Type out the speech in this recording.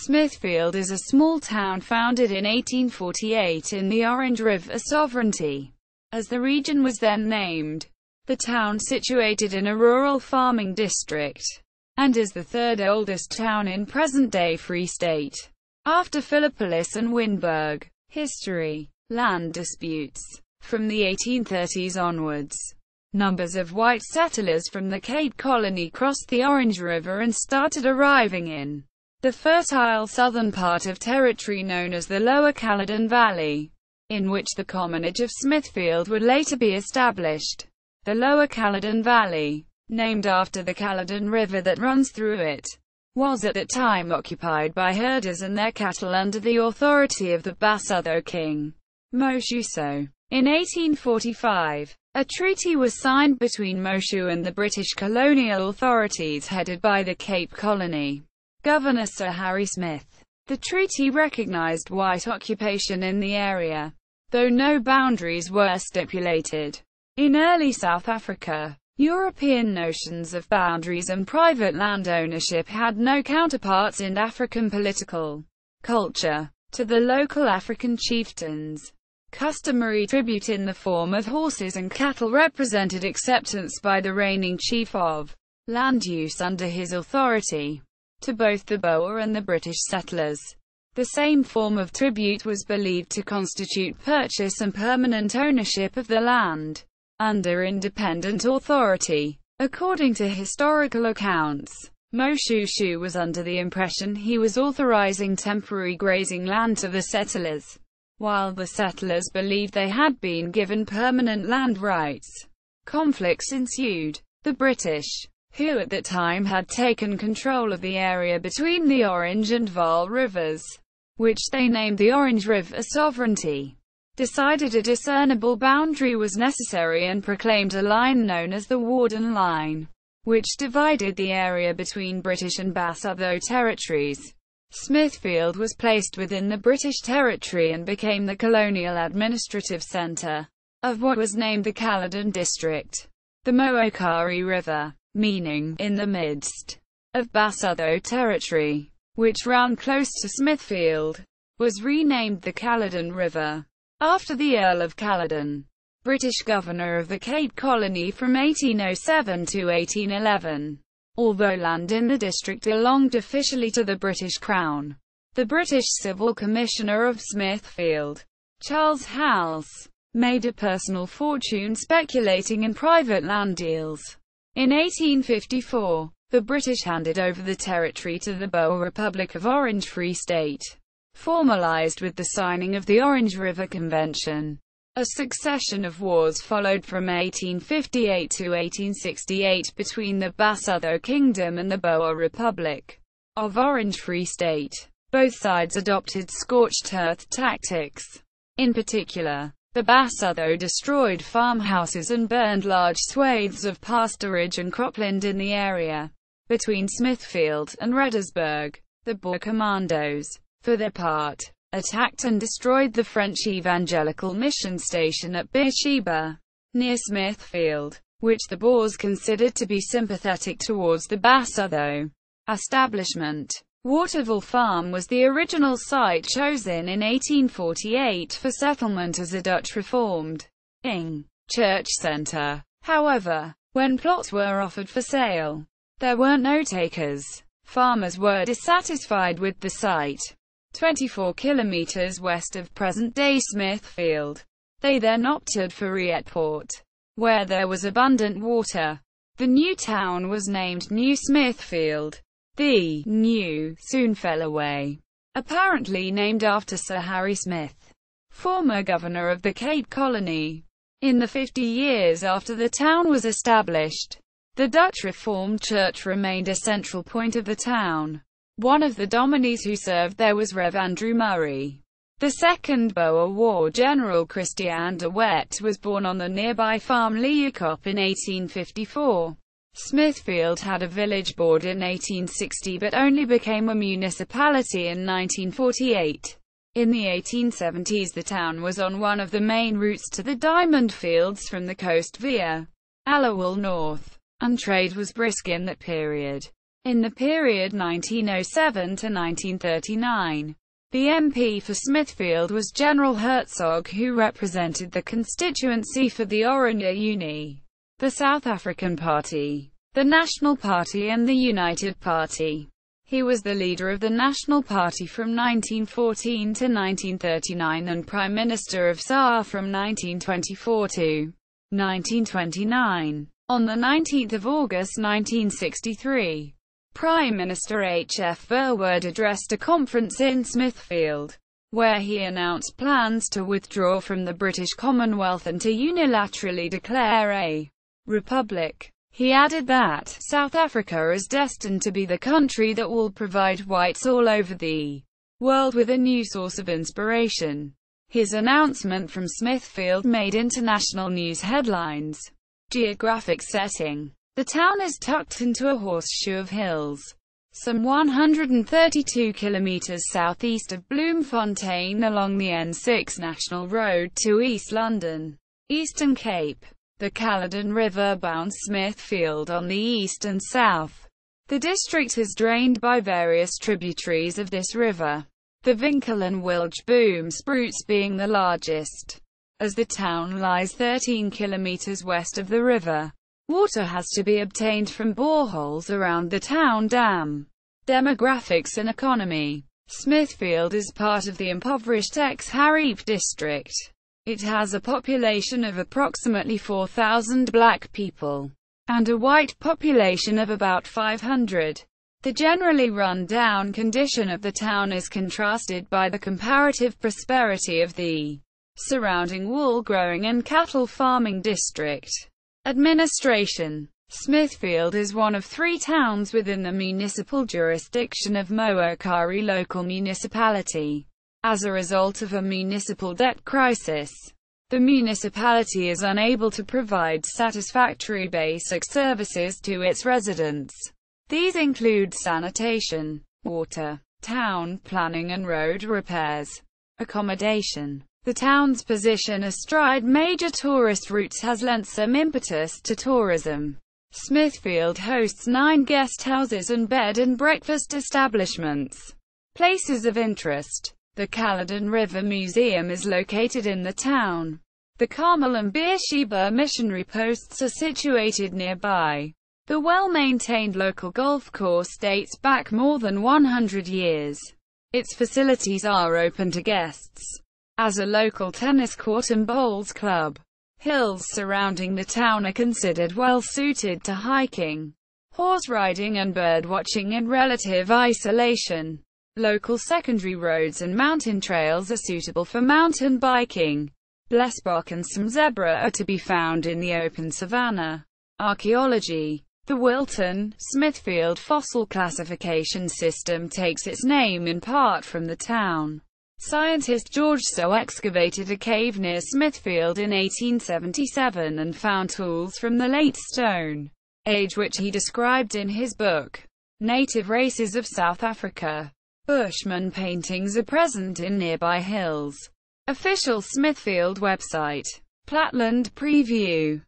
Smithfield is a small town founded in 1848 in the Orange River Sovereignty, as the region was then named. The town situated in a rural farming district, and is the third oldest town in present-day Free State, after Philippolis and Winburg. History. Land disputes. From the 1830s onwards, numbers of white settlers from the Cape Colony crossed the Orange River and started arriving in the fertile southern part of territory known as the Lower Caledon Valley, in which the commonage of Smithfield would later be established. The Lower Caledon Valley, named after the Caledon River that runs through it, was at that time occupied by herders and their cattle under the authority of the Basotho king, Moshoeshoe. In 1845, a treaty was signed between Moshoeshoe and the British colonial authorities headed by the Cape Colony Governor Sir Harry Smith. The treaty recognized white occupation in the area, though no boundaries were stipulated. In early South Africa, European notions of boundaries and private land ownership had no counterparts in African political culture. To the local African chieftains, customary tribute in the form of horses and cattle represented acceptance by the reigning chief of land use under his authority. To both the Boer and the British settlers, the same form of tribute was believed to constitute purchase and permanent ownership of the land under independent authority. According to historical accounts, Moshoeshoe was under the impression he was authorizing temporary grazing land to the settlers, while the settlers believed they had been given permanent land rights. Conflicts ensued. The British, who at that time had taken control of the area between the Orange and Vaal rivers, which they named the Orange River Sovereignty, decided a discernible boundary was necessary and proclaimed a line known as the Warden Line, which divided the area between British and Basotho territories. Smithfield was placed within the British territory and became the colonial administrative centre of what was named the Caledon District. The Mookari River, meaning in the midst of Basotho territory, which ran close to Smithfield, was renamed the Caledon River, after the Earl of Caledon, British governor of the Cape Colony from 1807 to 1811. Although land in the district belonged officially to the British Crown, the British Civil Commissioner of Smithfield, Charles Hals, made a personal fortune speculating in private land deals. In 1854, the British handed over the territory to the Boer Republic of Orange Free State, formalized with the signing of the Orange River Convention. A succession of wars followed from 1858 to 1868 between the Basotho Kingdom and the Boer Republic of Orange Free State. Both sides adopted scorched earth tactics. In particular, the Basotho destroyed farmhouses and burned large swathes of pasturage and cropland in the area between Smithfield and Reddersburg. The Boer commandos, for their part, attacked and destroyed the French evangelical mission station at Beersheba, near Smithfield, which the Boers considered to be sympathetic towards the Basotho establishment. Waterville Farm was the original site chosen in 1848 for settlement as a Dutch Reformed Ing. Church centre. However, when plots were offered for sale, there were no takers. Farmers were dissatisfied with the site, 24 kilometers west of present-day Smithfield. They then opted for Rietport, where there was abundant water. The new town was named New Smithfield. The new soon fell away, apparently named after Sir Harry Smith, former governor of the Cape Colony. In the 50 years after the town was established, the Dutch Reformed Church remained a central point of the town. One of the dominies who served there was Rev. Andrew Murray. The second Boer War general Christiaan de Wet was born on the nearby farm Leeuwkop in 1854. Smithfield had a village board in 1860 but only became a municipality in 1948. In the 1870s the town was on one of the main routes to the diamond fields from the coast via Aliwal north, and trade was brisk in that period. In the period 1907 to 1939, the MP for Smithfield was General Herzog, who represented the constituency for the Oranje Unie, the South African Party, the National Party and the United Party. He was the leader of the National Party from 1914 to 1939 and Prime Minister of SAR from 1924 to 1929. On 19 August 1963, Prime Minister H.F. Verwoerd addressed a conference in Smithfield, where he announced plans to withdraw from the British Commonwealth and to unilaterally declare a republic. He added that South Africa is destined to be the country that will provide whites all over the world with a new source of inspiration. His announcement from Smithfield made international news headlines. Geographic setting. The town is tucked into a horseshoe of hills, some 132 kilometers southeast of Bloemfontein along the N6 National Road to East London, Eastern Cape. The Caledon River bounds Smithfield on the east and south. The district is drained by various tributaries of this river, the Winkel and Wilge Boomspruits being the largest. As the town lies 13 kilometers west of the river, water has to be obtained from boreholes around the town dam. Demographics and economy. Smithfield is part of the impoverished ex-Harriep district. It has a population of approximately 4,000 black people, and a white population of about 500. The generally run-down condition of the town is contrasted by the comparative prosperity of the surrounding wool-growing and cattle farming district. Administration. Smithfield is one of 3 towns within the municipal jurisdiction of Mookari Local Municipality. As a result of a municipal debt crisis, the municipality is unable to provide satisfactory basic services to its residents. These include sanitation, water, town planning and road repairs. Accommodation. The town's position astride major tourist routes has lent some impetus to tourism. Smithfield hosts 9 guest houses and bed and breakfast establishments. Places of interest. The Caledon River Museum is located in the town. The Carmel and Beersheba missionary posts are situated nearby. The well-maintained local golf course dates back more than 100 years. Its facilities are open to guests, as a local tennis court and bowls club. Hills surrounding the town are considered well-suited to hiking, horse riding and bird watching in relative isolation. Local secondary roads and mountain trails are suitable for mountain biking. Blesbok and some zebra are to be found in the open savanna. Archaeology. The Wilton, Smithfield fossil classification system takes its name in part from the town. Scientist George So excavated a cave near Smithfield in 1877 and found tools from the Late Stone Age, which he described in his book, Native Races of South Africa. Bushman paintings are present in nearby hills. Official Smithfield website. Platland preview.